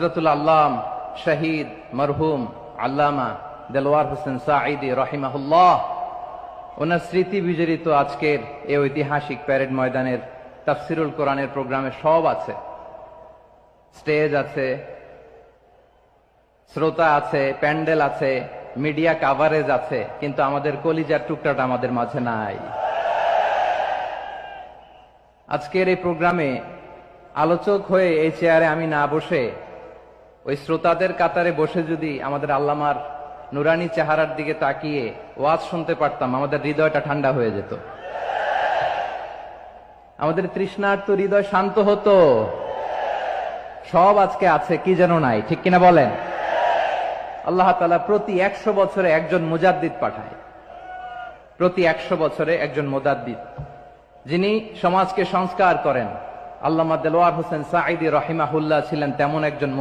হযরতুল আল্লাম শহীদ মরহুম আল্লামা দেলওয়ার হোসেন সাঈদী রাহিমাহুল্লাহ, ওনার স্মৃতি বিজড়িত আজকের এই ঐতিহাসিক প্যারেড ময়দানের তাফসিরুল কোরআনের প্রোগ্রামে সব আছে। স্টেজ আছে, শ্রোতা আছে, প্যান্ডেল আছে, মিডিয়া কাভারেজ আছে, কিন্তু আমাদের কলিজার টুকরাটা আমাদের মাঝে নাই। আজকের এই প্রোগ্রামে আলোচক হয়ে এই চেয়ারে আমি না বসে ওই শ্রোতাদের কাতারে বসে যদি আমাদের আল্লামার নুরানি চেহারার দিকে তাকিয়ে ওয়াজ শুনতে পারতাম, আমাদের হৃদয়টা ঠান্ডা হয়ে যেত, আমাদের তৃষ্ণার্ত হৃদয় শান্ত হতো। সব আজকে আছে, কি যেন নাই, ঠিক কিনা বলেন? আল্লাহ তাআলা প্রতি 100 বছরে একজন মুজাদ্দিদ পাঠায়, প্রতি 100 বছরে একজন মুজাদ্দিদ, যিনি সমাজকে সংস্কার করেন। আল্লামা দেলওয়ার হোসেন সাঈদী রাহিমাহুল্লাহ ছিলেন তেমন একজন